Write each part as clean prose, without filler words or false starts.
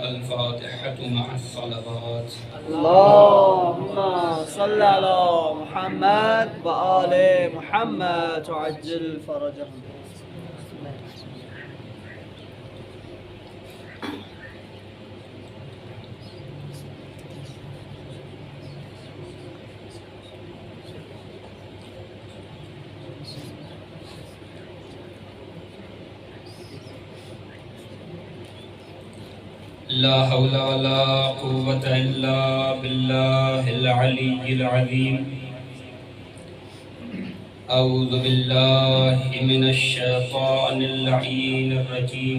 الفاتحة مع الصلوات. اللهم صل على محمد وآل محمد وعجل فرجهم. لا حول ولا قوة إلا بالله العلي العظيم. أعوذ بالله من الشيطان اللعين الرجيم.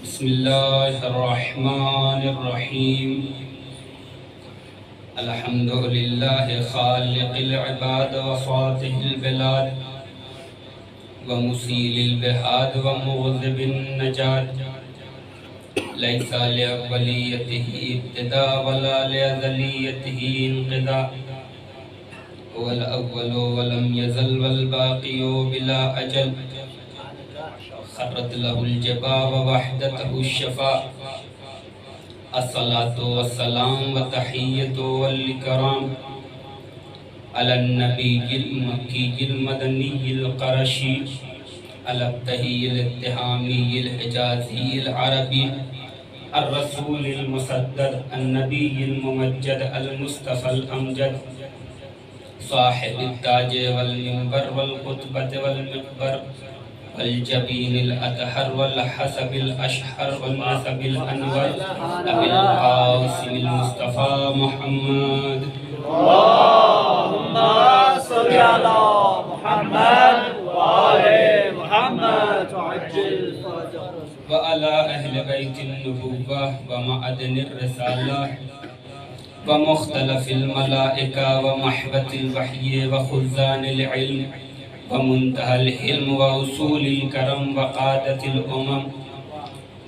بسم الله الرحمن الرحيم. الحمد لله خالق العباد وفاتح البلاد ومسيل البحاد ومغذب النجاة. ليس لأوليته ابتداء ولا لأزليته انقضاء. هو الأول ولم يزل والباقي بلا أجل. خرت له الجباب وحدته الشفاء. الصلاة والسلام والتحية والإكرام على النبي المكي المدني القرشي الابتهي الاتهامي الحجازي العربي الرسول المسدد النبي الممجد المصطفى الأمجد صاحب التاج والمنبر والخطبة والمقبر والجبين الأطهر والحسب الأشهر والنسب الأنور أبي القاسم المصطفى محمد. اللهم صل على محمد وآل محمد وعجل فرجهم. وعلى أهل بيت النبوة ومعدن الرسالة ومختلف الملائكة ومحبة الوحي وخزان العلم ومنتهى الحلم وأصول الكرم وقادة الأمم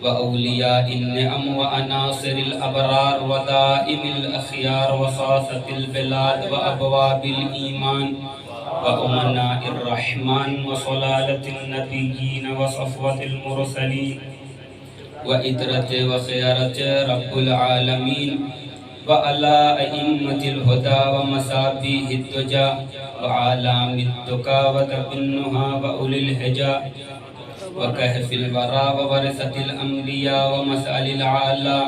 وأولياء النعم وأناصر الأبرار ودائم الأخيار وصاصة البلاد وأبواب الإيمان وأمناء الرحمن وصلالة النبيين وصفوة المرسلين وإدرة وخيرة رب العالمين وعلى أئمة الهدى ومصابيح الدجى وعالم التقى وتبنها وأولي الهجى وكهف الورى وورثة الأنبياء ومسأل العالى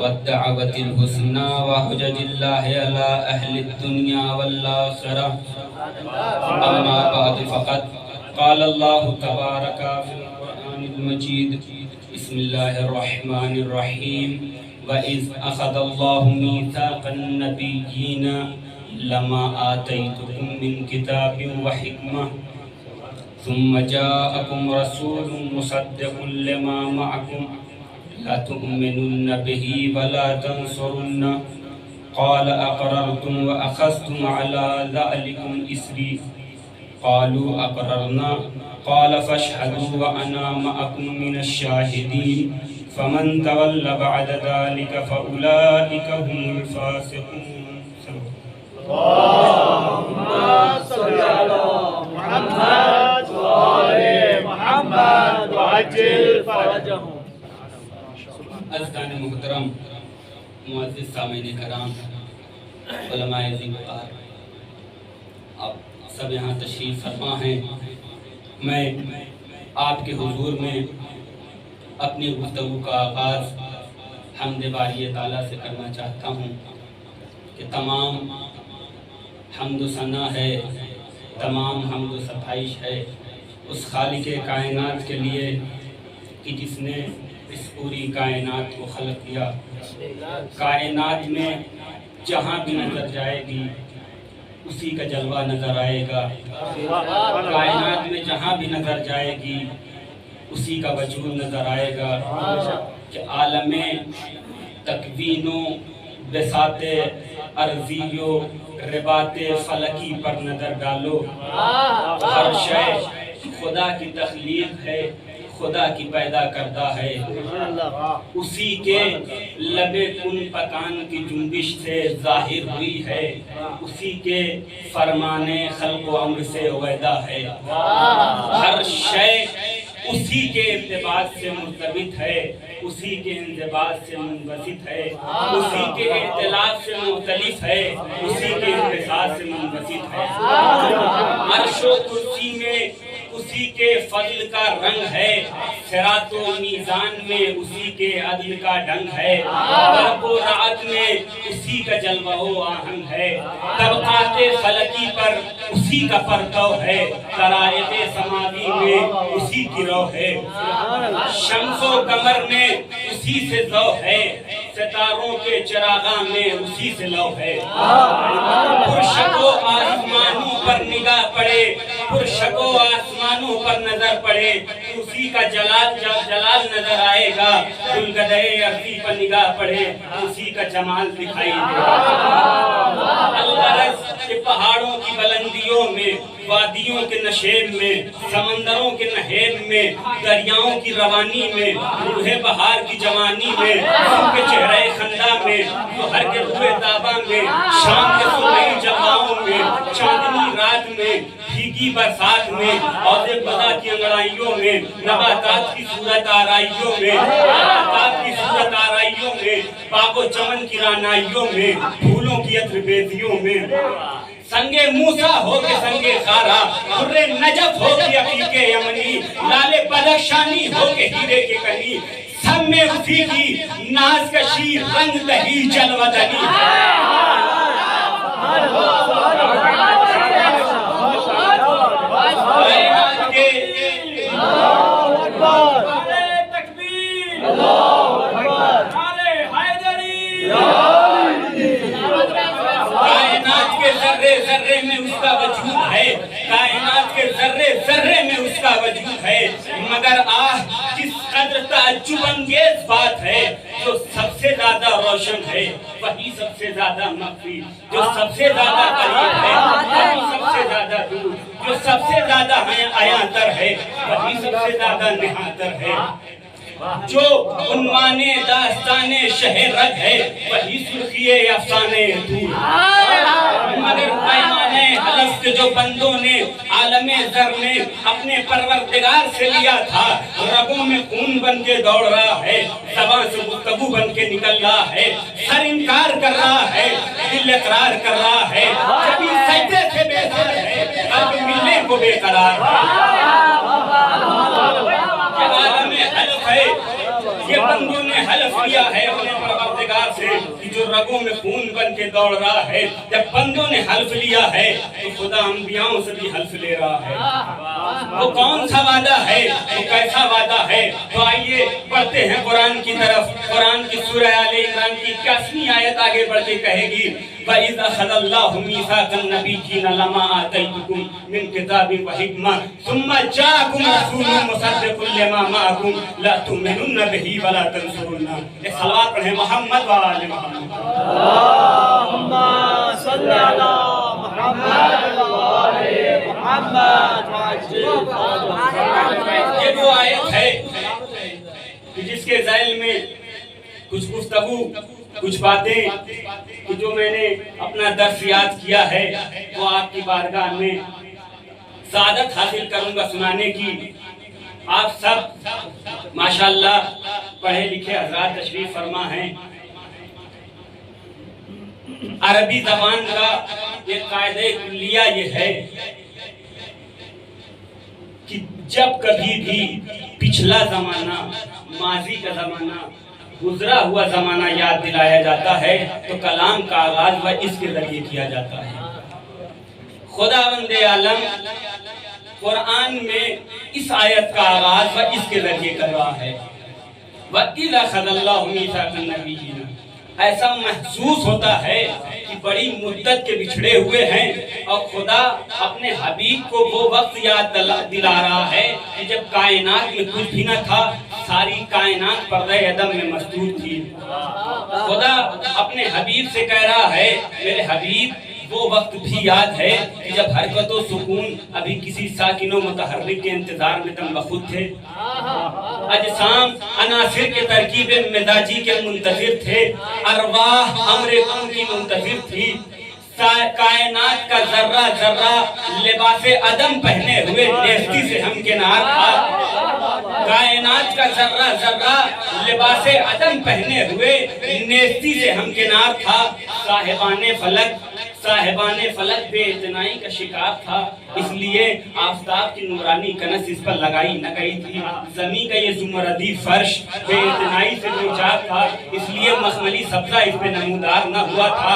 والدعوة الحسنى وحجج الله على أهل الدنيا والآخرة. أما بعد فقد قال الله تبارك في القرآن المجيد. بسم الله الرحمن الرحيم. وإذ أخذ الله ميثاق النبيين لما آتيتكم من كتاب وحكمة ثم جاءكم رسول مصدق لما معكم لتؤمنن به ولا تنصرنه قال أقررتم وأخذتم على ذلكم إسري قالوا أقررنا قال فاشهدوا وأنا معكم من الشاهدين فمن تولى بعد ذلك فأولئك هم الفاسقون. اللهم صل على محمد وآل محمد وعجل فرجهم. عزیزان محترم، معزز سامعین کرام، علماء عظیم وقار، آپ سب یہاں تشریف فرما ہیں. میں آپ کے حضور میں اپنی گفتگو کا آغاز حمد باری تعالیٰ سے کرنا چاہتا ہوں کہ تمام حمد و ثنا ہے، تمام حمد و ستائش ہے اس خالق کائنات کے لیے کہ جس نے اس پوری کائنات کو خلق کیا. کائنات میں جہاں بھی نظر جائے گی اسی کا جلوہ نظر آئے گا. کائنات میں جہاں بھی نظر جائے گی اسی کا وجود نظر آئے گا کہ عالم تکوین و بساط ارضی و رباط فلکی پر نظر ڈالو. ہر شے خدا کی تخلیق ہے، خدا کی پیدا کردہ ہے. اسی کے لب کن پکان کی جنبش سے ظاہر ہوئی ہے، اسی کے فرمان خلق و امر سے ویدہ ہے. ہر شے اسی کے ارتباط سے مرتبط ہے، اسی کے انضباط سے منبسط ہے، اسی کے اختلاف سے مختلف ہے، اسی کے انبساط سے منبسط ہے۔ عرش و کرسی میں اسی کے فضل کا رنگ ہے، صراط و میزان میں اسی کے عدل کا ڈنگ ہے، برق و رعد میں اسی کا جلوہ و آہنگ ہے، طبقات فلکی پر اسی کا پرتو ہے، طرائق سماوی میں اسی کی رو ہے، شمس و قمر میں اسی سے ضو ہے، ستاروں کے چراغاں میں اسی سے لو ہے۔ پرشک و آسمانوں پر نگاہ پڑے، پرشک و آسمانوں پر نظر پڑے، اسی کا جلال نظر آئے گا، گلگدے ارضی پر نگاہ پڑے، اسی کا جمال دکھائی دے گا۔ الغرض کہ پہاڑوں کی بلندیوں میں، وادیوں کے نشیب میں، سمندروں کے نہیب میں، دریاؤں کی روانی میں، روح بہار کی جوانی میں، ان کے چہرے خندہ میں، ہر کے روح تابہ میں، شام کے سنئی جلواؤں میں، چاندنی رات میں، بھیگی برسات میں، اور بدا کی انگڑائیوں میں، نباتات کی صورت آرائیوں میں، نباتات کی صورت آرائیوں میں، باغ و چمن کی رانائیوں میں، پھولوں کی عطر بیزیوں میں، سنگ موسیٰ ہو کے سنگ خارا، در نجف ہو کے عقیق یمنی، لال بدخشانی ہو کے ہیرے کے کنی، سب میں اسی کی ناز کشی رنگ دہی جلوہ دنی۔ کائنات کے ذرے ذرے میں اس کا وجود ہے، کائنات کے ذرے ذرے میں اس کا وجود ہے، مگر آہ کس قدر تعجب انگیز بات ہے، جو سب سے زیادہ روشن ہے وہی سب سے زیادہ مخفی، جو سب سے زیادہ قریب ہے وہی سب سے زیادہ دور، جو سب سے زیادہ عیاں تر ہے وہی سب سے زیادہ نہاں تر ہے، جو عنوان داستان شہر رگ ہے وہی سرخی افسانے دور، مگر پیمانے حلف کے جو بندوں نے عالم ذر میں اپنے پروردگار سے لیا تھا، رگوں میں خون بن کے دوڑ رہا ہے، زبان سے گفتگو بن کے نکل رہا ہے، سر انکار کر رہا ہے، دل اقرار کر رہا ہے، کبھی سجدے سے بیزار ہے، قلب ملنے کو بے قرار ہے۔ یہ بندوں نے حلف لیا ہے اپنے پروردگار سے کہ جو رگوں میں خون بن کے دوڑ رہا ہے، جب بندوں نے حلف لیا ہے تو خدا انبیاؤں سے بھی حلف لے رہا ہے۔ وہ کون سا وعدہ ہے، وہ کیسا وعدہ ہے؟ تو آئیے پڑھتے ہیں قرآن کی طرف۔ قرآن کی سورہ آل عمران کی 81ویں آیت آگے بڑھ کے کہے گی وَإِذْ أَخَذَ اللَّهُ مِيثَاقَ النَّبِيِّينَ لَمَا آتَيْتُكُم مِّن كِتَابٍ وَحِكْمَةٍ ثُمَّ جَاءَكُمْ رَسُولٌ مُّصَدِّقٌ لِّمَا مَعَكُمْ لَتُؤْمِنُنَّ بِهِ وَلَتَنصُرُنَّهُ۔ ایک صلوات پڑھیں محمد وآل محمد۔ اللهم صل على محمد وآل محمد وعجل۔ یہ وہ آیت ہے کہ جس کے ذیل میں کچھ گفتگو، کچھ باتیں جو میں نے اپنا درس یاد کیا ہے وہ آپ کی بارگاہ میں سعادت حاصل کروں گا سنانے کی۔ آپ سب ماشاءاللہ پڑھے لکھے حضرات تشریف فرما ہیں۔ عربی زبان کا ایک قاعدہ کلیہ یہ ہے کہ جب کبھی بھی پچھلا زمانہ، ماضی کا زمانہ، گزرا ہوا زمانہ یاد دلایا جاتا ہے تو کلام کا آغاز وہ اس کے ذریعے کیا جاتا ہے۔ خداوند عالم قرآن میں اس آیت کا آغاز وہ اس کے ذریعے کر رہا ہے۔ وَإِذْ أَخَذَ اللَّهُ مِيثَاقَ النَّبِيِّينَ۔ ایسا محسوس ہوتا ہے کہ بڑی مدت کے بچھڑے ہوئے ہیں اور خدا اپنے حبیب کو وہ وقت یاد دلا رہا ہے کہ جب کائنات میں کچھ بھی نہ تھا، ساری کائنات پردہ عدم میں مستور تھی۔ خدا اپنے حبیب سے کہہ رہا ہے میرے حبیب وہ وقت بھی یاد ہے کہ جب حرکت و سکون ابھی کسی ساکن و متحرک کے انتظار میں تم بخود تھے، اجسام عناصر کے ترکیب مزاجی کے منتظر تھے، ارواح امر کن کی منتظر تھی، کائنات کا ذرہ ذرہ لباس عدم پہنے ہوئے نیستی سے ہم کنار تھا، کائنات کا ذرہ ذرہ لباس عدم پہنے ہوئے نیستی سے ہمکنار تھا، صاحبان فلک بے اعتنائی کا شکار تھا، اس لیے آفتاب کی نورانی کنس اس پر لگائی نہ گئی تھی، زمین کا یہ زمردی فرش بے اعتنائی سے دوچار تھا، اس لیے مخملی سبزہ اس پہ نمودار نہ ہوا تھا،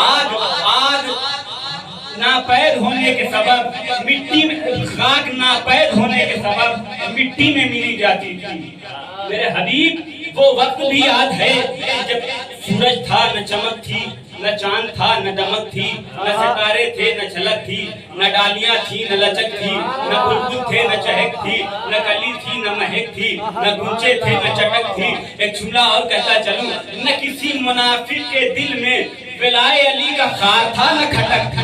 آگ ناپید ہونے کے سبب مٹی میں، خاک ناپید ہونے کے سبب مٹی میں ملی جاتی تھی۔ میرے حبیب وہ وقت بھی یاد ہے جب سورج تھا نہ چمک تھی، نہ چاند تھا نہ دمک تھی، نہ ستارے تھے نہ جھلک تھی، نہ ڈالیاں تھی نہ لچک تھی، نہ بلبل تھے نہ چہک تھی، نہ کلی تھی نہ مہک تھی، نہ گنچے تھے نہ چٹک تھی۔ ایک جملہ اور کہتا چلوں، نہ کسی منافق کے دل میں ولائے علی کا خار تھا نہ کھٹک تھا۔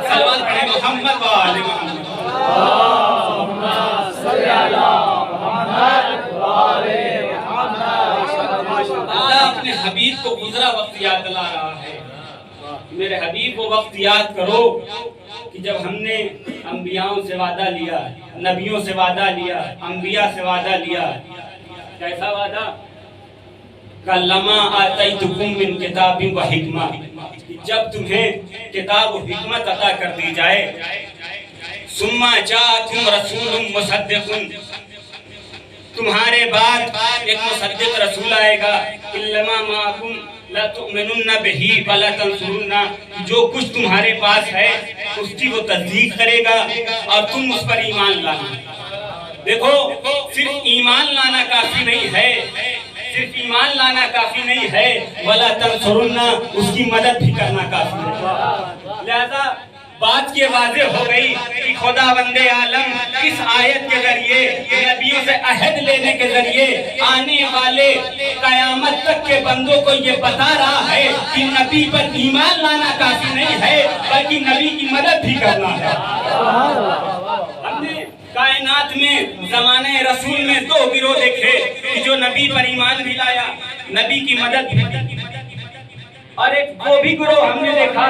سلوات پڑھیں محمد و آل محمد۔ اللہ اپنے حبیب کو گزرا وقت یاد دلا رہا ہے۔ میرے حبیب کو وقت یاد کرو کہ جب ہم نے انبیاءوں سے وعدہ لیا، نبیوں سے وعدہ لیا، انبیاء سے وعدہ لیا، کیسا وعدہ؟ کلما آتیتکم من کتاب و حکمہ، جب تمہیں کتاب و حکمت عطا کر دی جائے، ثم جاءکم رسول مصدق، تمہارے بعد ایک مصدق رسول آئے گا، اِلَّمَا مَعَكُمْ لَا تُؤْمِنُنَّ بِهِ وَلَا تَنْصُرُنَّ، جو کچھ تمہارے پاس ہے اس کی وہ تصدیق کرے گا اور تم اس پر ایمان لانا۔ دیکھو صرف ایمان لانا کافی نہیں ہے، صرف ایمان لانا کافی نہیں ہے، وَلَا تَنْصُرُنَّ، اس کی مدد بھی کرنا کافی ہے۔ لہذا بات یہ واضح ہو گئی کہ خدا بند عالم اس آیت کے ذریعے، نبیوں سے عہد لینے کے ذریعے آنے والے قیامت تک کے بندوں کو یہ بتا رہا ہے کہ نبی پر ایمان لانا کافی نہیں ہے بلکہ نبی کی مدد بھی کرنا ہے۔ ہم نے کائنات میں زمانہ رسول میں دو گروہ دیکھے کہ جو نبی پر ایمان بھی لایا، نبی کی مدد بھی کی، اور ایک وہ بھی گروہ ہم نے دیکھا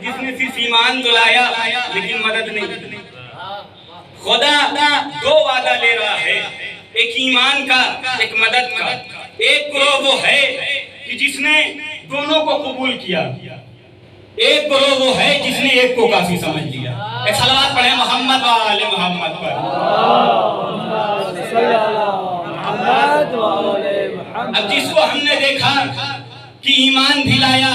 جس نے صرف ایمان تو لایا لیکن مدد نہیں۔ خدا دو وعدہ لے رہا ہے، ایک ایمان کا ایک مدد کا۔ ایک گروہ وہ ہے کہ جس نے دونوں کو قبول کیا، ایک گروہ وہ ہے جس نے ایک کو کافی سمجھ لیا۔ ایک صلوات پڑھیں محمد و آل محمد پر۔ اب جس کو ہم نے دیکھا کہ ایمان بھی لایا،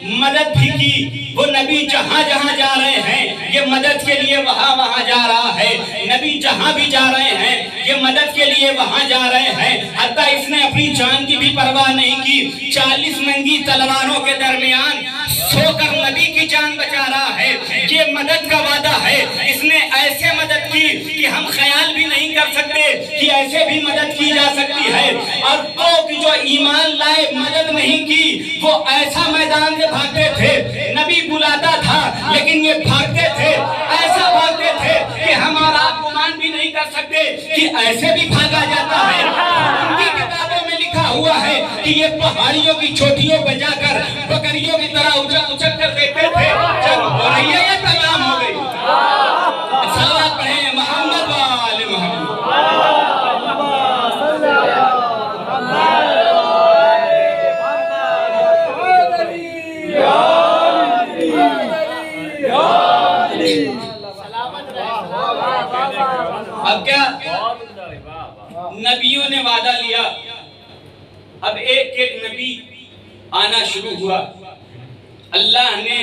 مدد بھی کی، وہ نبی جہاں جہاں جا رہے ہیں یہ مدد کے لیے وہاں وہاں جا رہا ہے، نبی جہاں بھی جا رہے ہیں یہ مدد کے لیے وہاں جا رہے ہیں، حتیٰ اس نے اپنی جان کی بھی پرواہ نہیں کی، 40 ننگی تلواروں کے درمیان سو کر نبی کی جان بچا رہا ہے۔ یہ مدد کا وعدہ ہے، اس نے ایسے مدد کی کہ ہم خیال بھی نہیں کر سکتے کہ ایسے بھی مدد کی جا سکتی ہے۔ اور وہ کہ جو ایمان لائے مدد نہیں کی، وہ ایسا میدان سے بھاگتے تھے، نبی بلاتا تھا لیکن یہ بھاگتے تھے، ایسا بھاگتے تھے کہ ہم اور آپ گمان بھی نہیں کر سکتے کہ ایسے بھی بھاگا جاتا ہے۔ ان کی کتابوں میں لکھا ہوا ہے کہ یہ پہاڑیوں کی چوٹیوں پہ جا کر بکریوں کی طرح اچک کر دیکھتے تھے جنگ ہو رہی ہے یا تمام ہو گئی۔ صلوات پڑھیں محمد و آل محمد۔ اب کیا نبیوں نے وعدہ لیا، اب ایک ایک نبی آنا شروع ہوا۔ اللہ نے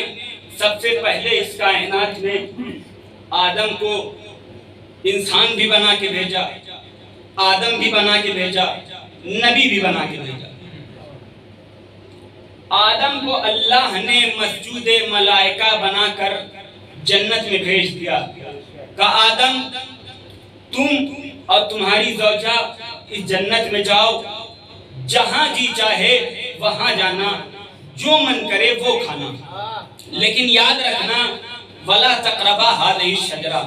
سب سے پہلے اس کائنات میں آدم کو انسان بھی بنا کے بھیجا، آدم بھی بنا کے بھیجا، نبی بھی بنا کے بھیجا۔ آدم کو اللہ نے مسجود ملائکہ بنا کر جنت میں بھیج دیا، کہا آدم تم اور تمہاری زوجہ اس جنت میں جاؤ، جہاں جی چاہے وہاں جانا، جو من کرے وہ کھانا، لیکن یاد رکھنا وَلَا تَقْرَبَا هَذِهِ الشَّجَرَةَ،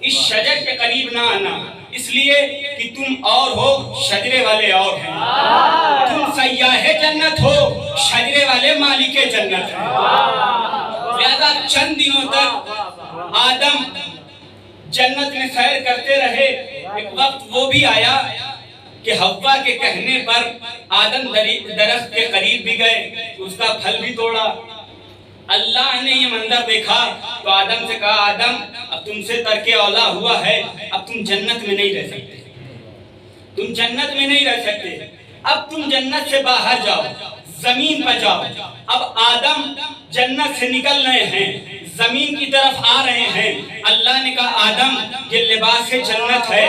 اس شجر کے قریب نہ آنا، اس لیے کہ تم اور ہو، شجرے والے اور ہیں، تم سیاح جنت ہو، شجرے والے مالک جنت ہیں۔ لہذا چند دنوں تک آدم جنت میں سیر کرتے رہے، ایک وقت وہ بھی آیا کہ حوا کے کہنے پر آدم درخت کے قریب بھی گئے، اس کا پھل بھی توڑا۔ اللہ نے یہ منظر دیکھا تو آدم سے کہا آدم اب تم سے ترک اولا ہوا ہے، اب تم جنت میں نہیں رہ سکتے، تم جنت میں نہیں رہ سکتے، اب تم جنت سے باہر جاؤ، زمین پر جاؤ۔ اب آدم جنت سے نکل رہے ہیں، زمین کی طرف آ رہے ہیں۔ اللہ نے کہا آدم یہ لباس جنت ہے،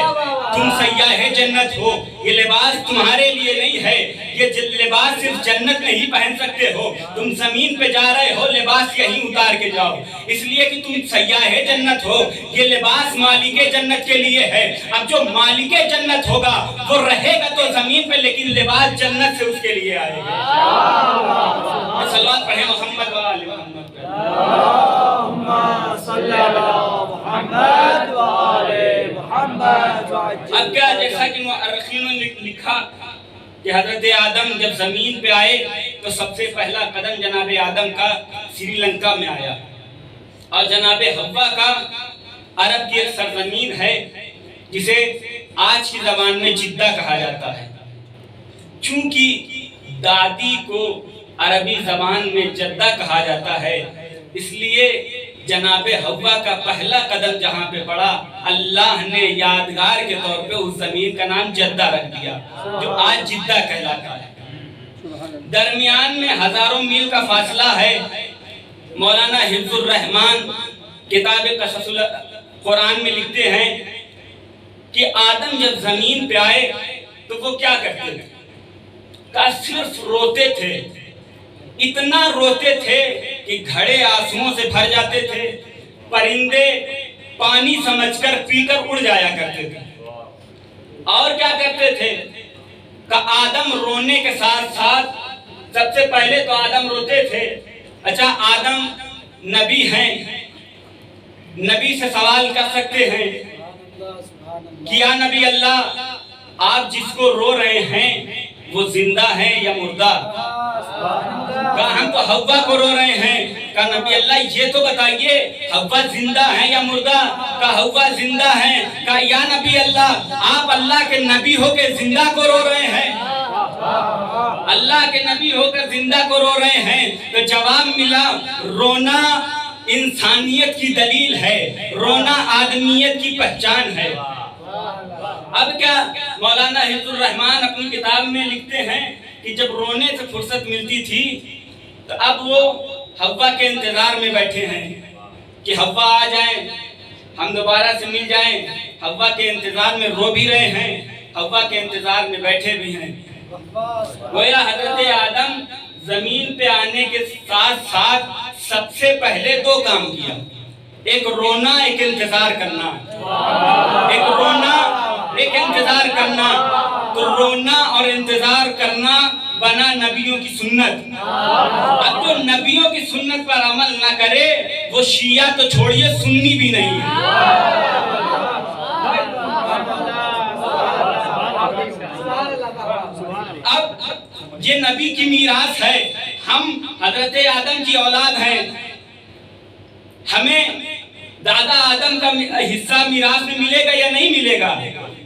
تم سیاح جنت ہو، یہ لباس تمہارے لیے نہیں ہے، یہ لباس صرف جنت میں ہی پہن سکتے ہو، تم زمین پہ جا رہے ہو، لباس یہیں اتار کے جاؤ، اس لیے کہ تم سیاح جنت ہو، یہ لباس مالک جنت کے لیے ہے۔ اب جو مالک جنت ہوگا وہ رہے گا تو زمین پہ، لیکن لباس جنت سے اس کے لیے آئے گا۔ صلوات پڑھیں محمد و آل محمد۔ اب کیا، جیسا کہ مؤرخین نے لکھا کہ حضرت آدم جب زمین پہ آئے تو سب سے پہلا قدم جناب آدم کا سری لنکا میں آیا، اور جناب حوا کا عرب کی ایک سرزمین ہے جسے آج کی زبان میں جدہ کہا جاتا ہے۔ چونکہ دادی کو عربی زبان میں جدہ کہا جاتا ہے، اس لیے جناب حوا کا پہلا قدم جہاں پہ پڑا، اللہ نے یادگار کے طور پہ اس زمین کا نام جدہ رکھ دیا، جو آج جدہ کہلاتا ہے۔ درمیان میں ہزاروں میل کا فاصلہ ہے۔ مولانا حفظ الرحمان کتاب قصص القرآن میں لکھتے ہیں کہ آدم جب زمین پہ آئے تو وہ کیا کرتے تھے؟ کہ صرف روتے تھے، اتنا روتے تھے کہ گھڑے آنسوؤں سے بھر جاتے تھے، پرندے پانی سمجھ کر پی کر اڑ جایا کرتے تھے۔ اور کیا کرتے تھے کہ آدم رونے کے ساتھ ساتھ، سب سے پہلے تو آدم روتے تھے۔ اچھا آدم نبی ہیں، نبی سے سوال کر سکتے ہیں کہ یا نبی اللہ آپ جس کو رو رہے ہیں وہ زندہ ہے یا مردہ؟ کہا ہم تو حوا کو رو رہے ہیں۔ کہا نبی اللہ یہ تو بتائیے حوا زندہ ہے یا مردہ؟ کہا حوا زندہ ہے۔ کہا یا نبی اللہ آپ اللہ کے نبی ہو کے زندہ کو رو رہے ہیں؟ اللہ کے نبی ہو کر زندہ کو رو رہے ہیں۔ تو جواب ملا رونا انسانیت کی دلیل ہے، رونا آدمیت کی پہچان ہے۔ اب کیا مولانا حفظ الرحمان اپنی کتاب میں لکھتے ہیں کہ جب رونے سے فرصت ملتی تھی تو اب وہ حوا کے انتظار میں بیٹھے ہیں کہ حوا آ جائیں، ہم دوبارہ سے مل جائیں۔ حوا کے انتظار میں رو بھی رہے ہیں، حوا کے انتظار میں بیٹھے بھی ہیں۔ گویا حضرت آدم زمین پہ آنے کے ساتھ ساتھ سب سے پہلے دو کام کیا، ایک رونا، ایک انتظار کرنا۔ ایک رونا، ایک انتظار کرنا۔ تو رونا اور انتظار کرنا بنا نبیوں کی سنت۔ اب جو نبیوں کی سنت پر عمل نہ کرے وہ شیعہ تو چھوڑیے سنی بھی نہیں ہے۔ اب یہ نبی کی میراث ہے، ہم حضرت آدم کی اولاد ہیں، ہمیں دادا آدم کا حصہ میراث میں ملے گا یا نہیں ملے گا؟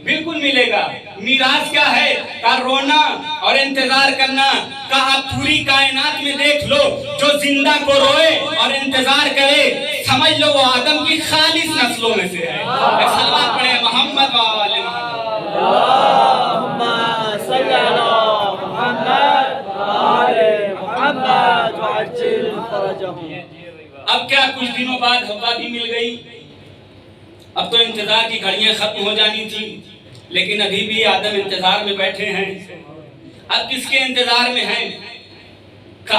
بالکل ملے گا۔ میراث کیا ہے؟ کہ رونا اور انتظار کرنا۔ کہ آپ پوری کائنات میں دیکھ لو جو زندہ کو روئے اور انتظار کرے سمجھ لو وہ آدم کی خالص نسلوں میں سے ہے۔ صلوات پڑھیں محمد و آل محمد۔ اللہم صلی علی محمد و آل محمد وعجل فرجہم۔ اب کیا کچھ دنوں بعد حوا بھی مل گئی، اب تو انتظار کی گھڑیاں ختم ہو جانی تھی، لیکن ابھی بھی آدم انتظار میں بیٹھے ہیں۔ اب کس کے انتظار میں ہیں؟ کہ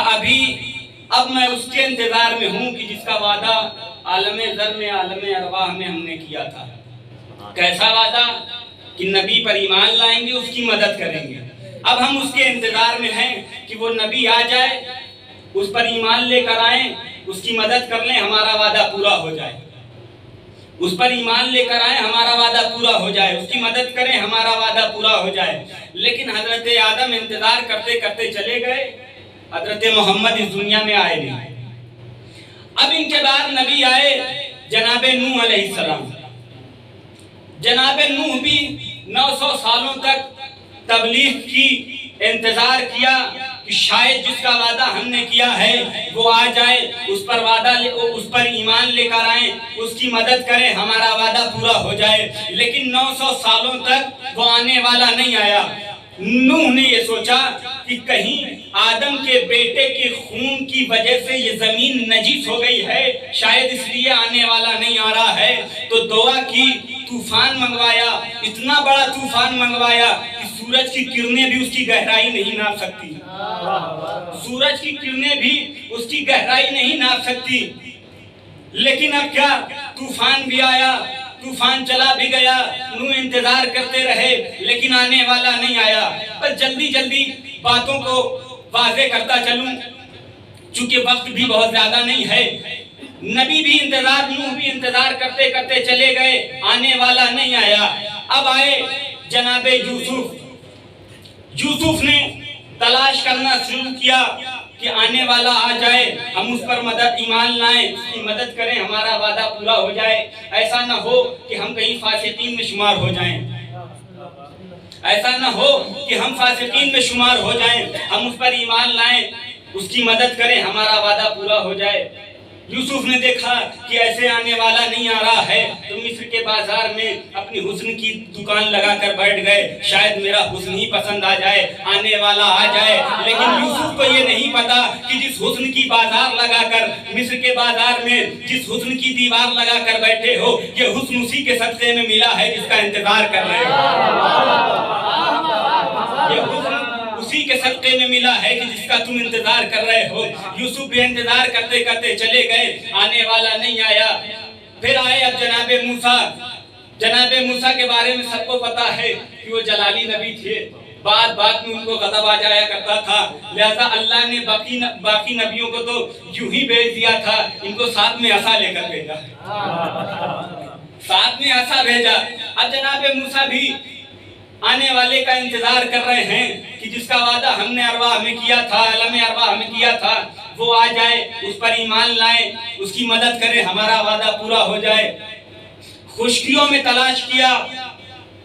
اب میں اس کے انتظار میں ہوں کہ جس کا وعدہ عالم ذر میں، عالم ارواح میں ہم نے کیا تھا۔ کیسا وعدہ؟ کہ نبی پر ایمان لائیں گے، اس کی مدد کریں گے۔ اب ہم اس کے انتظار میں ہیں کہ وہ نبی آ جائے، اس پر ایمان لے کر آئیں، اس کی مدد کر لیں، ہمارا وعدہ پورا ہو جائے۔ اس پر ایمان لے کر آئیں، ہمارا وعدہ پورا ہو جائے، اس کی مدد کریں، ہمارا وعدہ پورا ہو جائے۔ لیکن حضرت آدم انتظار کرتے کرتے چلے گئے، حضرت محمد اس دنیا میں آئے نہیں۔ اب ان کے بعد نبی آئے جناب نوح علیہ السلام. جناب نوح بھی 900 سالوں تک تبلیغ کی، انتظار کیا کہ شاید جس کا وعدہ ہم نے کیا ہے وہ آ جائے، اس پر ایمان لے کر آئیں، اس کی مدد کریں، ہمارا وعدہ پورا ہو جائے. لیکن 900 سالوں تک وہ آنے والا نہیں آیا. نوح نے یہ سوچا کہ کہیں آدم کے بیٹے کے خون کی وجہ سے یہ زمین نجس ہو گئی ہے، شاید اس لیے آنے والا نہیں آ رہا ہے. تو دعا کی، طوفان منگوایا، اتنا بڑا طوفان منگوایا کہ سورج کی کرنیں بھی اس کی گہرائی نہیں ناپ سکتی. سورج کی کرنیں بھی اس کی گہرائی نہیں ناپ سکتی. لیکن اب کیا، طوفان بھی آیا، طوفان چلا بھی گیا. نوح انتظار کرتے رہے لیکن آنے والا نہیں آیا. پر جلدی جلدی باتوں کو واضح کرتا چلوں چونکہ وقت بھی بہت زیادہ نہیں ہے. نبی بھی انتظار، نوح بھی انتظار کرتے کرتے چلے گئے، آنے والا نہیں آیا. اب آئے جناب یوسف. یوسف نے تلاش کرنا شروع کیا کہ آنے والا آ جائے، ہم اس پر ایمان لائیں، اس کی مدد کریں، ہمارا وعدہ پورا ہو جائے. ایسا نہ ہو کہ ہم کہیں فاسقین میں شمار ہو جائیں. ایسا نہ ہو کہ ہم فاسقین میں شمار ہو جائیں. ہم اس پر ایمان لائیں، اس کی مدد کریں، ہمارا وعدہ پورا ہو جائے. یوسف نے دیکھا کہ ایسے آنے والا نہیں آ رہا ہے تو مصر کے بازار میں اپنی حسن کی دکان لگا کر بیٹھ گئے. شاید میرا حسن ہی پسند آ جائے، آنے والا آ جائے. لیکن یوسف کو یہ نہیں پتا کہ جس حسن کی بازار لگا کر مصر کے بازار میں جس حسن کی دیوار لگا کر بیٹھے ہو، یہ حسن اسی کے صدقے میں ملا ہے جس کا انتظار کر رہے ہو. یہ حسن اسی کے صدقے میں ملا ہے کہ جس کا تم انتظار کر رہے ہو. یوسف بھی انتظار کرتے کرتے چلے گئے، آنے والا نہیں آیا. پھر آئے اب جناب موسیٰ. جناب موسیٰ کے بارے میں سب کو پتا ہے کہ وہ جلالی نبی تھے. بات میں ان کو غضب آ جایا کرتا تھا، لہذا اللہ نے باقی نبیوں کو تو یوں ہی بھیج دیا تھا، ان کو ساتھ میں عصا لے کر بھیجا. ساتھ میں عصا بھیجا. اب جناب موسیٰ بھی آنے والے کا انتظار کر رہے ہیں کہ جس کا وعدہ ہم نے ارواح میں کیا تھا، عالم ارواح میں کیا تھا، وہ آ جائے، اس پر ایمان لائیں، اس کی مدد کریں، ہمارا وعدہ پورا ہو جائے. خشکیوں میں تلاش کیا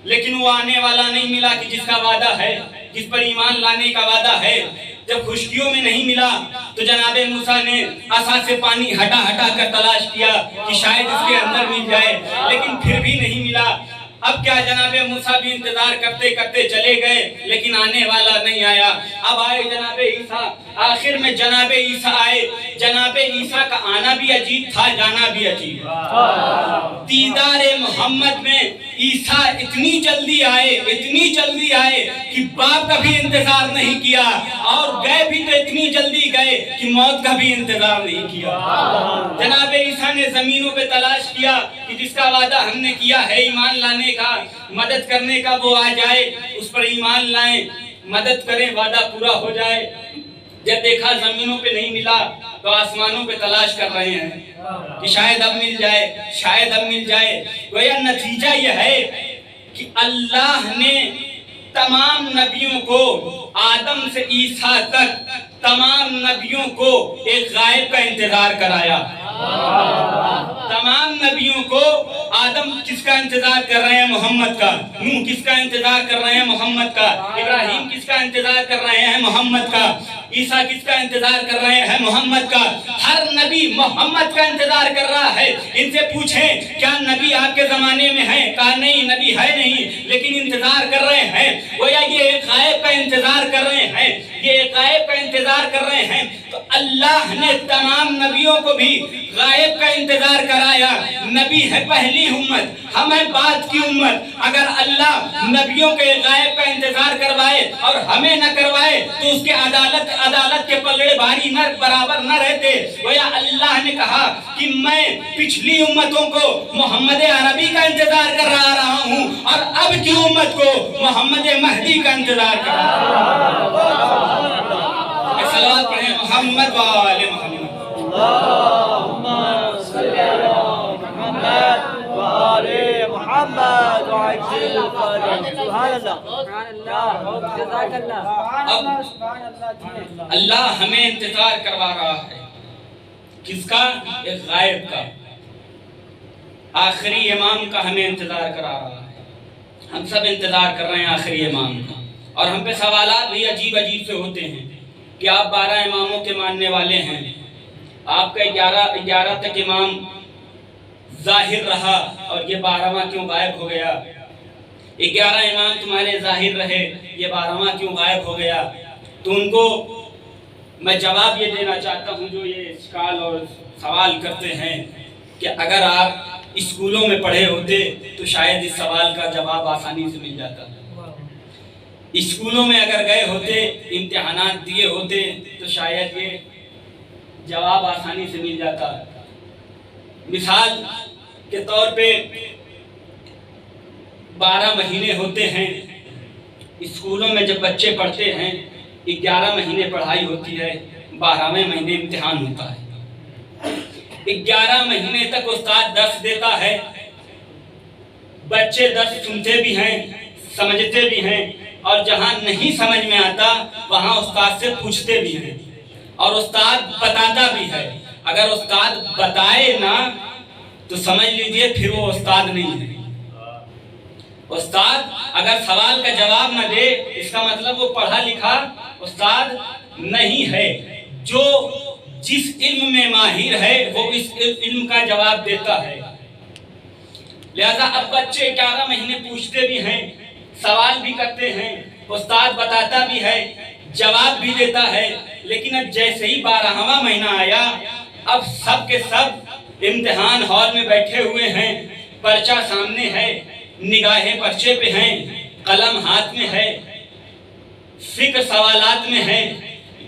لیکن وہ آنے والا نہیں ملا کہ جس کا وعدہ ہے، جس پر ایمان لانے کا وعدہ ہے. جب خشکیوں میں نہیں ملا تو جناب موسیٰ نے عصا سے پانی ہٹا کر تلاش کیا کہ شاید اس کے اندر مل جائے، لیکن پھر بھی نہیں ملا. اب کیا، جناب موسیٰ بھی انتظار کرتے کرتے چلے گئے لیکن آنے والا نہیں آیا. اب آئے جناب عیسیٰ. آخر میں جناب عیسیٰ آئے. جناب عیسیٰ کا آنا بھی عجیب تھا، جانا بھی عجیب. دیدار محمد میں عیسیٰ اتنی جلدی آئے کہ باپ کا بھی انتظار نہیں کیا، اور گئے بھی تو اتنی جلدی گئے کہ موت کا بھی انتظار نہیں کیا. جناب عیسیٰ نے زمینوں پہ تلاش کیا کہ جس کا وعدہ ہم نے کیا ہے ایمان لانے کا، مدد کرنے کا، وہ آ جائے، اس پر ایمان لائیں، مدد کریں، وعدہ پورا ہو جائے. جب دیکھا زمینوں پہ نہیں ملا تو آسمانوں پہ تلاش کر رہے ہیں کہ شاید اب مل جائے. گویا نتیجہ یہ ہے کہ اللہ نے تمام نبیوں کو، آدم سے عیسیٰ تک تمام نبیوں کو ایک غائب کا انتظار کرایا. تمام نبیوں کو آدم کس کا انتظار کر رہے ہیں؟ محمد کا. نوح کس کا انتظار کر رہے ہیں؟ محمد کا. ابراہیم کس کا انتظار کر رہے ہیں؟ محمد کا. عیسیٰ کس کا انتظار کر رہے ہیں؟ محمد کا. ہر نبی محمد کا انتظار کر رہا ہے. ان سے پوچھیں کیا نبی آپ کے زمانے میں ہیں؟ کہا نہیں، نبی ہے نہیں، لیکن انتظار کر رہے ہیں. گویا یہ ایک غائب کا انتظار کر رہے ہیں، کر رہے ہیں. تو اللہ نے تمام نبیوں کو بھی غائب کا انتظار کرایا. نبی ہے پہلی امت، ہم ہیں بعد کی امت. اگر اللہ نبیوں کے غائب کا انتظار کروائے اور ہمیں نہ کروائے تو اس کے عدالت کے پلڑے بھاری نہ برابر نہ رہتے. گویا اللہ نے کہا کہ میں پچھلی امتوں کو محمد عربی کا انتظار کر رہا ہوں اور اب کی امت کو محمد مہدی کا انتظار کر رہا ہوں. صلوات پڑھیں محمد و آل محمد. اللہم صلی علی محمد و آل محمد وعجل فرجهم. سبحان اللہ، جزاک اللہ. اللہ ہمیں انتظار کروا رہا ہے. کس کا؟ ایک غائب کا. آخری امام کا ہمیں انتظار کرا رہا ہے. ہم سب انتظار کر رہے ہیں آخری امام کا. اور ہم پہ سوالات بھی عجیب عجیب سے ہوتے ہیں کہ آپ 12 اماموں کے ماننے والے ہیں, آپ کا 11 تک امام ظاہر رہا اور یہ 12واں کیوں غائب ہو گیا؟ 11 امام تمہارے ظاہر رہے, یہ 12واں کیوں غائب ہو گیا؟ تو ان کو میں جواب یہ دینا چاہتا ہوں جو یہ اشکال اور سوال کرتے ہیں کہ اگر آپ اسکولوں میں پڑھے ہوتے تو شاید اس سوال کا جواب آسانی سے مل جاتا. اسکولوں میں اگر گئے ہوتے, امتحانات دیے ہوتے تو شاید یہ جواب آسانی سے مل جاتا. مثال کے طور پہ 12 مہینے ہوتے ہیں اسکولوں میں, جب بچے پڑھتے ہیں 11 مہینے پڑھائی ہوتی ہے, 12ویں مہینے امتحان ہوتا ہے. 11 مہینے تک استاد درس دیتا ہے, بچے درس سنتے بھی ہیں, سمجھتے بھی ہیں, اور جہاں نہیں سمجھ میں آتا وہاں استاد سے پوچھتے بھی ہیں, اور استاد بتاتا بھی ہے. اگر استاد بتائے نہ تو سمجھ لیجئے پھر وہ استاد نہیں ہے. استاد اگر سوال کا جواب نہ دے اس کا مطلب وہ پڑھا لکھا استاد نہیں ہے. جو جس علم میں ماہر ہے وہ اس علم کا جواب دیتا ہے. لہذا اب بچے 11 مہینے پوچھتے بھی ہیں, سوال بھی کرتے ہیں, استاد بتاتا بھی ہے, جواب بھی دیتا ہے, لیکن اب جیسے ہی 12واں مہینہ آیا اب سب کے سب امتحان ہال میں بیٹھے ہوئے ہیں, پرچہ سامنے ہے, نگاہیں پرچے پہ ہیں, قلم ہاتھ میں ہے, فکر سوالات میں ہے,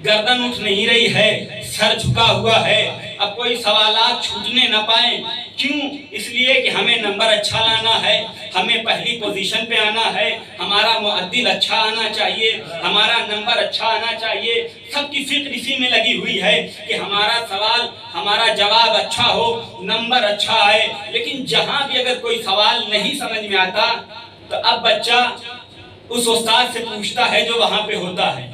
گردن اٹھ نہیں رہی ہے, سر جھکا ہوا ہے. اب کوئی سوالات چھوٹنے نہ پائیں. کیوں؟ اس لیے کہ ہمیں نمبر اچھا لانا ہے, ہمیں پہلی پوزیشن پہ آنا ہے, ہمارا معدل اچھا آنا چاہیے, ہمارا نمبر اچھا آنا چاہیے. سب کی فکر اسی میں لگی ہوئی ہے کہ ہمارا سوال, ہمارا جواب اچھا ہو, نمبر اچھا آئے. لیکن جہاں بھی اگر کوئی سوال نہیں سمجھ میں آتا تو اب بچہ اس استاد سے پوچھتا ہے جو وہاں پہ ہوتا ہے,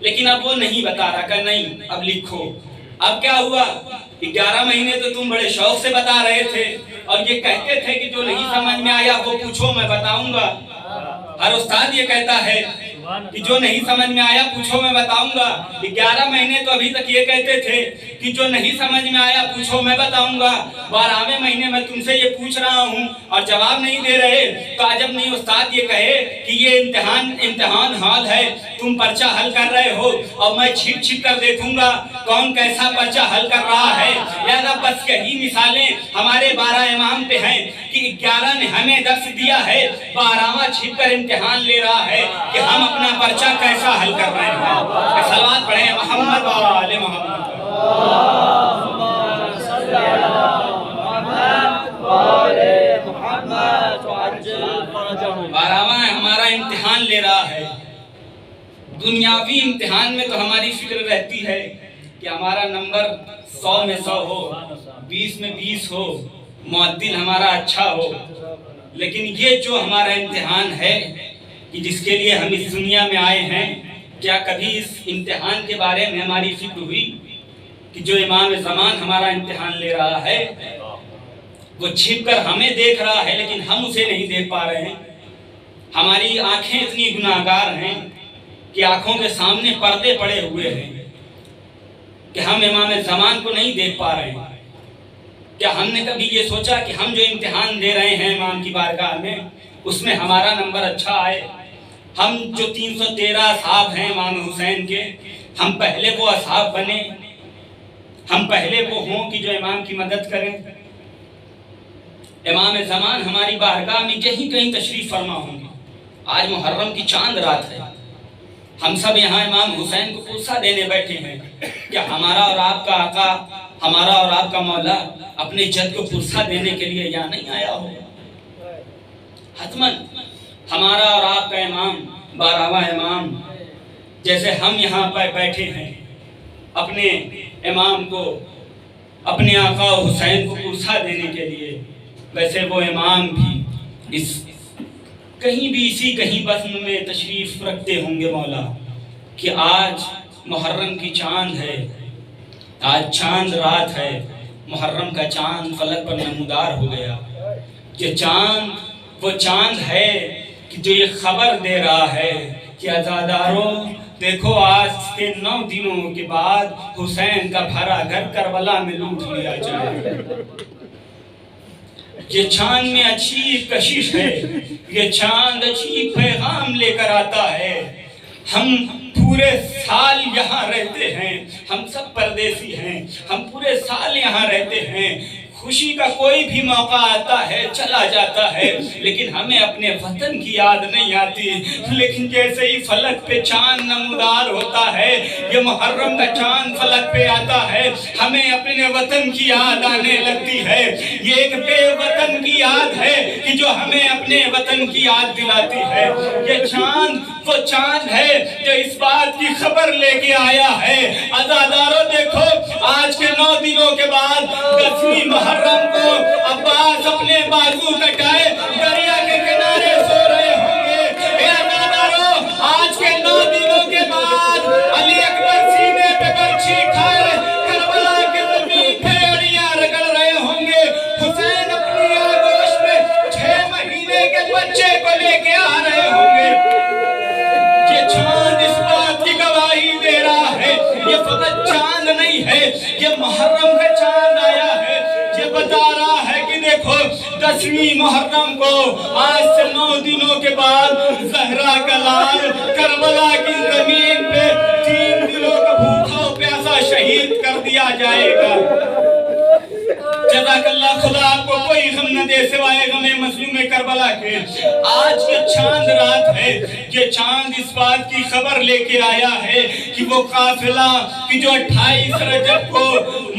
لیکن اب وہ نہیں بتا رہا کہ نہیں اب لکھو. اب کیا ہوا؟ 11 مہینے تو تم بڑے شوق سے بتا رہے تھے اور یہ کہتے تھے کہ جو نہیں سمجھ میں آیا وہ پوچھو میں بتاؤں گا. ہر استاد یہ کہتا ہے کہ جو نہیں سمجھ میں آیا پوچھو میں بتاؤں گا. 11 مہینے تو ابھی تک یہ کہتے تھے کہ جو نہیں سمجھ میں آیا پوچھو میں بتاؤں گا. 12ویں مہینے میں تم سے یہ پوچھ رہا ہوں اور جواب نہیں دے رہے تو عجب نہیں استاد یہ کہے کہ یہ امتحان ہال ہے, تم پرچہ حل کر رہے ہو اور میں چھپ چھپ کر دیکھوں گا کون کیسا پرچہ حل کر رہا ہے. لہذا بس یہی مثالیں ہمارے 12 امام پہ ہیں کہ 11 نے ہمیں درس دیا ہے, 12واں چھپ کر امتحان لے رہا ہے کہ ہم اپنا پرچہ کیسا حل کر رہے ہیں. صلوات پڑھیں محمد و آل محمد. 12واں ہمارا امتحان لے رہا ہے. دنیاوی امتحان میں تو ہماری فکر رہتی ہے کہ ہمارا نمبر 100 میں 100 ہو, 20 میں 20 ہو, معدل ہمارا اچھا ہو. لیکن یہ جو ہمارا امتحان ہے کہ جس کے لیے ہم اس دنیا میں آئے ہیں, کیا کبھی اس امتحان کے بارے میں ہماری فکر ہوئی کہ جو امام زمان ہمارا امتحان لے رہا ہے وہ چھپ کر ہمیں دیکھ رہا ہے لیکن ہم اسے نہیں دیکھ پا رہے ہیں. ہماری آنکھیں اتنی گناہگار ہیں کہ آنکھوں کے سامنے پردے پڑے ہوئے ہیں کہ ہم امام زمان کو نہیں دیکھ پا رہے ہیں. کیا ہم نے کبھی یہ سوچا کہ ہم جو امتحان دے رہے ہیں امام کی بارگاہ میں اس میں ہمارا نمبر اچھا آئے؟ ہم جو 313 اصحاب ہیں امام حسین کے, ہم پہلے وہ اصحاب بنے, ہم پہلے وہ ہوں کہ جو امام کی مدد کریں. امام زمان ہماری بارگاہ میں کہیں کہیں تشریف فرما ہوں گے. آج محرم کی چاند رات ہے, ہم سب یہاں امام حسین کو پرسہ دینے بیٹھے ہیں. کیا ہمارا اور آپ کا آقا, ہمارا اور آپ کا مولا اپنے جد کو پرسہ دینے کے لیے یہاں نہیں آیا ہوگا؟ حتماً ہمارا اور آپ کا امام 12واں امام, جیسے ہم یہاں پر بیٹھے ہیں اپنے امام کو, اپنے آقا حسین کو پرسہ دینے کے لیے, ویسے وہ امام بھی اس کہیں بھی اسی کہیں بزم میں تشریف رکھتے ہوں گے مولا کہ آج محرم کی چاند ہے, آج چاند رات ہے, محرم کا چاند فلک پر نمودار ہو گیا. یہ چاند وہ چاند ہے کہ جو یہ خبر دے رہا ہے کہ عزاداروں دیکھو آج کے 9 دنوں کے بعد حسین کا بھرا گھر کربلا میں لوٹ لیا جائے. یہ چاند میں عجیب کشش ہے, یہ چاند عجیب پیغام لے کر آتا ہے. ہم پورے سال یہاں رہتے ہیں, ہم سب پردیسی ہیں, ہم پورے سال یہاں رہتے ہیں, خوشی کا کوئی بھی موقع آتا ہے چلا جاتا ہے, لیکن ہمیں اپنے وطن کی یاد نہیں آتی. لیکن جیسے ہی فلک پہ چاند نمودار ہوتا ہے, یہ محرم کا چاند فلک پہ آتا ہے, ہمیں اپنے وطن کی یاد آنے لگتی ہے. یہ ایک بے وطن کی یاد ہے کہ جو ہمیں اپنے وطن کی یاد دلاتی ہے. یہ چاند وہ چاند ہے جو اس بات کی خبر لے کے آیا ہے. عزاداروں دیکھو آج کے 9 دنوں کے بعد 10ویں محرم کو عباس اپنے بازو کٹائے دریا کے کنارے سو رہے ہوں گے. اے عزاداروں آج کے 9 دنوں کے بعد علی اکبر سینے پہ برچھی کھائے کربلا کے زمین پہ اڑیاں رگڑ رہے ہوں گے. حسین اپنی آغوش میں 6 مہینے کے بچے کو لے کے آ رہے ہوں گے. یہ چاند اس بات کی گواہی دے رہا ہے, یہ فقط چاند نہیں ہے, یہ محرم کا چاند آیا ہے. یہ بتا رہا ہے کہ دیکھو 10ویں محرم کو آج سے 9 دنوں کے بعد زہرا کا لال کربلا کی زمین پہ 3 دنوں کا بھوکا و پیاسا شہید کر دیا جائے گا. جزاک اللہ, خدا آپ کو کوئی غم نہ دے سوائے غم مظلوم کربلا کے. آج یہ چاند رات ہے, یہ چاند اس بات کی خبر لے کے آیا ہے کہ وہ قافلہ کہ جو 28 رجب کو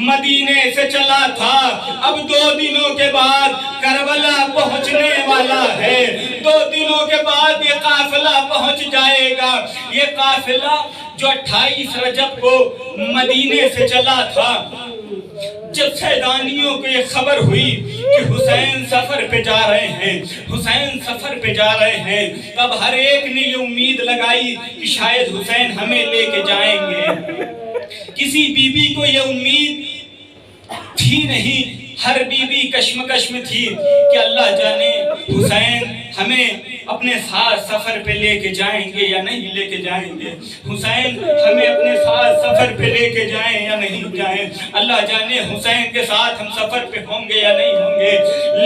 مدینے سے چلا تھا اب 2 دنوں کے بعد کربلا پہنچنے والا ہے. 2 دنوں کے بعد یہ قافلہ پہنچ جائے گا. یہ قافلہ جو 28 رجب کو مدینے سے چلا تھا, جب سیدانیوں کو یہ خبر ہوئی کہ حسین سفر پہ جا رہے ہیں, حسین سفر پہ جا رہے ہیں, تب ہر ایک نے یہ امید لگائی کہ شاید حسین ہمیں لے کے جائیں گے. کسی بی بی کو یہ امید تھی نہیں, ہر بی بی کشمکش میں تھی کہ اللہ جانے حسین ہمیں اپنے ساتھ سفر پہ لے کے جائیں گے یا نہیں لے کے جائیں گے, حسین ہمیں اپنے ساتھ سفر پہ لے کے جائیں یا نہیں جائیں, اللہ جانے حسین کے ساتھ ہم سفر پہ ہوں گے یا نہیں ہوں گے.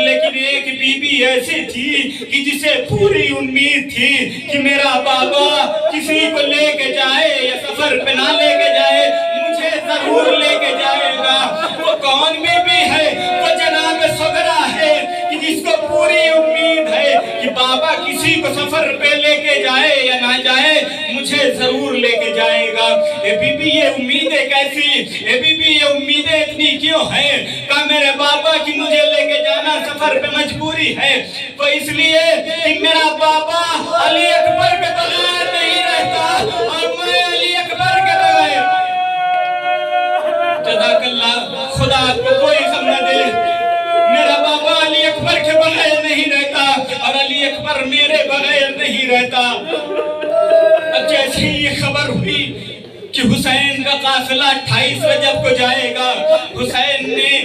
لیکن ایک بی بی ایسی تھی کہ جسے پوری امید تھی کہ میرا بابا کسی کو لے کے جائے یا سفر پہ نہ لے کے جائے مجھے ضرور لے کے جائے گا. وہ کون بی بی ہے؟ وہ جناب سغرا ہے کہ جس کو پوری امید ہے کہ بابا کسی کو سفر پہ لے کے جائے یا نہ جائے مجھے ضرور لے کے جائے گا. اے بی بی یہ امیدیں کیسی, اے بی بی یہ امیدیں اتنی کیوں ہیں کہ میرے بابا کی مجھے لے کے جانا سفر پہ مجبوری ہے. وہ اس لیے کہ میرا بابا علی اکبر کے بغیر نہیں رہتا اور میں علی اکبر کے بغیر. جزاک اللہ, خدا آپ کو کوئی غم نہ دے. میرا بابا علی اکبر کے بغیر نہیں رہتا اور علی اکبر میرے بغیر نہیں رہتا. اب جیسے یہ خبر ہوئی کہ حسین کا قافلہ 28 رجب کو جائے گا, حسین نے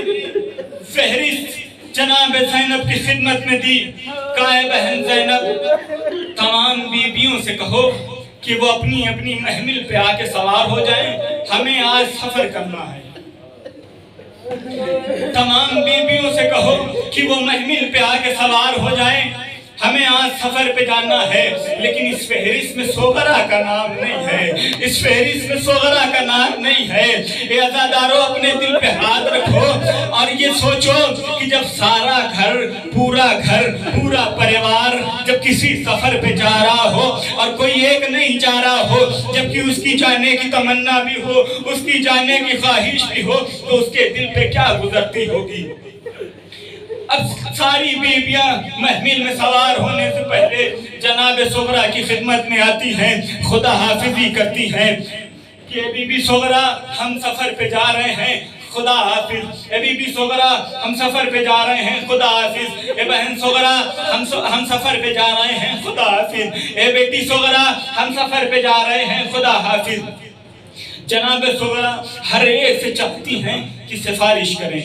فہرست جناب زینب کی خدمت میں دی. کہا اے بہن زینب تمام بیویوں سے کہو کہ وہ اپنی اپنی محمل پہ آ کے سوار ہو جائیں, ہمیں آج سفر کرنا ہے. تمام بیویوں سے کہو کہ وہ محمل پہ آ کے سوار ہو جائیں, ہمیں آج سفر پہ جانا ہے. لیکن اس فہرست میں سغرا کا نام نہیں ہے, اس فہرست میں سغرا کا نام نہیں ہے. اے عزاداروں اپنے دل پہ ہاتھ رکھو اور یہ سوچو کہ جب سارا گھر پورا پریوار جب کسی سفر پہ جا رہا ہو اور کوئی ایک نہیں جا رہا ہو, جبکہ اس کی جانے کی تمنا بھی ہو, اس کی جانے کی خواہش بھی ہو, تو اس کے دل پہ کیا گزرتی ہوگی. اب ساری بیویاں محمل میں سوار ہونے سے پہلے جناب سغرا کی خدمت میں آتی ہیں, خدا حافظی کرتی ہیں کہ اے بی بی سغرا ہم سفر پہ جا رہے ہیں, خدا حافظ. اے بی بی سغرا ہم سفر پہ جا رہے ہیں, خدا حافظ. اے بہن سغرا ہم سفر پہ جا رہے ہیں, خدا حافظ. اے بیٹی سغرا ہم سفر پہ جا رہے ہیں, خدا حافظ. جناب سغرا ہر ایک سے چاہتی ہیں کہ کی سفارش کریں.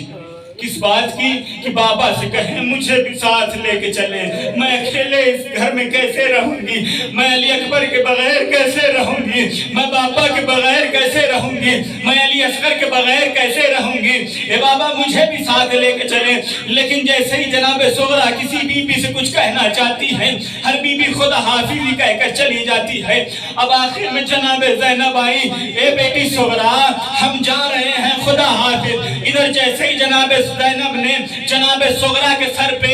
کس بات کی؟ کہ بابا سے کہیں مجھے بھی ساتھ لے کے چلیں. میں اکیلے اس گھر میں کیسے رہوں گی؟ میں علی اکبر کے بغیر کیسے رہوں گی؟ میں بابا کے بغیر کیسے رہوں گی؟ میں علی اصغر کے بغیر کیسے رہوں گی؟ اے بابا مجھے بھی ساتھ لے کے چلیں. لیکن جیسے ہی جناب صغرا کسی بی بی سے کچھ کہنا چاہتی ہے، ہر بی بی خدا حافظی کہہ کر چلی جاتی ہے. اب آخر میں جناب زینب آئی. اے بیٹی صغرا، ہم جا رہے ہیں، خدا حافظ. ادھر جیسے ہی جناب زینب نے جناب صغرا کے سر پہ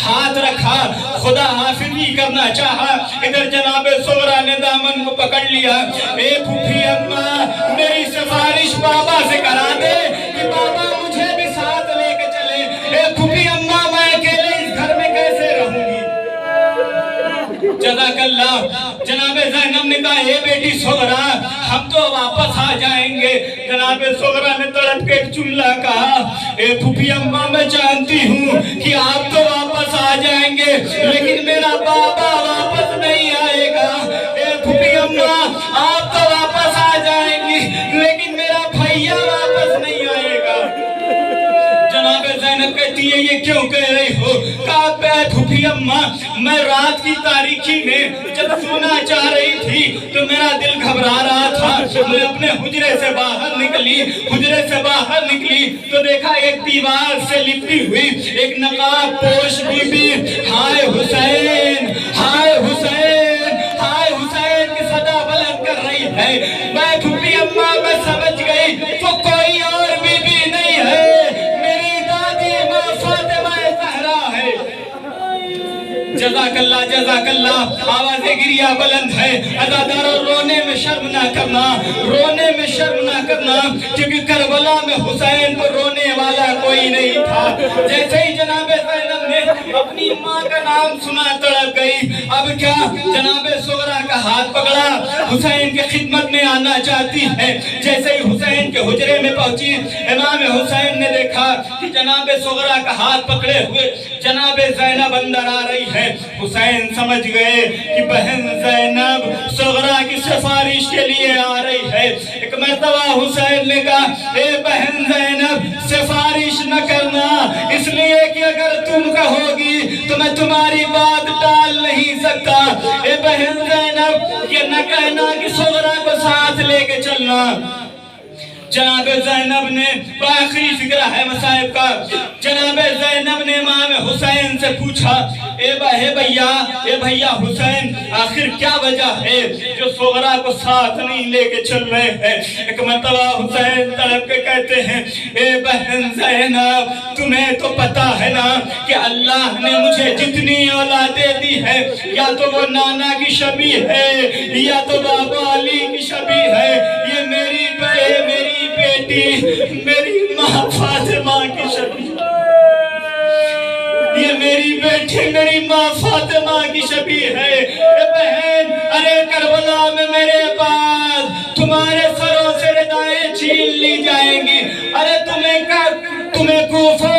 ہاتھ رکھا، خدا حافظی کرنا چاہا، ادھر جناب صغرا نے دامن کو پکڑ لیا. اے پھوپھی اماں، میری سفارش بابا سے کرا دے کہ بابا مجھے بھی ساتھ لے کے چلے. اے پھوپھی اماں، میں اکیلے اس گھر میں کیسے رہوں گی؟ جزاک اللہ. جناب زینب نے کہا اے بیٹی صغرا، ہم تو واپس آ جائیں گے. جناب صغرا نے تڑپ کے ایک جملہ کہا، اے پھوپھی اماں میں جانتی ہوں کہ آپ تو واپس آ جائیں گے، لیکن میرا بابا واپس نہیں آئے گا. اے پھوپھی اماں، آپ تو واپس آ جائیں گی، لیکن میرا بھیا واپس نہیں آئے گا. جناب زینب کہتی ہے یہ کیوں کہہ رہی ہو؟ کہا اے پھوپھی اماں، میں رات کی تاریکی میں جب سونا چاہ رہی تھی تو میرا دل گھبرا رہا تھا. میں اپنے حجرے سے باہر نکلی تو دیکھا ایک دیوار سے لپٹی ہوئی ایک نقاب پوش بی بی ہائے حسین ہائے حسین ہائے حسین کی صدا بلند کر رہی ہے. میں پھوپھی اماں میں سمجھ گئی تو کوئی اور بی بی نہیں ہے، میری دادی ماں فاطمہ زہرا ہے. جزاک اللہ جزاک اللہ. آواز گریہ بلند ہے. عزادارو، رونے میں شرم نہ کرنا، رونے میں شرم نہ کرنا، کیونکہ کربلا میں حسین کو رونے والا کوئی نہیں تھا. جیسے ہی جناب زینب نے اپنی ماں کا نام سنا تڑپ گئی. اب کیا؟ جناب صغرا کا ہاتھ پکڑا، حسین کے خدمت میں آنا چاہتی ہے. جیسے ہی حسین کے حجرے میں پہنچی، امام حسین نے دیکھا کہ جناب صغرا کا ہاتھ پکڑے ہوئے جناب زینب اندر آ رہی ہے. حسین سمجھ گئے کہ بہن زینب صغرا کی سفارش کے لیے آ رہی ہے. ایک مرتبہ حسین نے کہا اے بہن زینب، سفارش نہ کرنا، اس لیے کہ اگر تم کہوگی تو میں تمہاری بات ٹال نہیں سکتا. اے بہن زینب، یہ نہ کہنا کہ صغرا کو ساتھ لے کے چلنا. جناب زینب نے آخری فکرہ ہے مصائب کا. جناب زینب نے امام حسین سے پوچھا اے بھیا حسین، آخر کیا وجہ ہے جو صغرا کو ساتھ نہیں لے کے چل رہے ہیں؟ ایک مرتبہ حسین تڑپ کے کہتے ہیں اے بہن زینب، تمہیں تو پتا ہے نا کہ اللہ نے مجھے جتنی اولادیں دی ہے، یا تو وہ نانا کی شبیہ ہے یا تو بابا علی کی شبیہ ہے. یہ میری بیٹی میری ماں فاطمہ کی شبیہ، یہ میری بیٹی میری ماں فاطمہ کی شبیہ ہے. اے بہن، ارے کربلا میں میرے بعد تمہارے سروں سے ردائیں چھین لی جائیں گی. ارے تمہیں کوفہ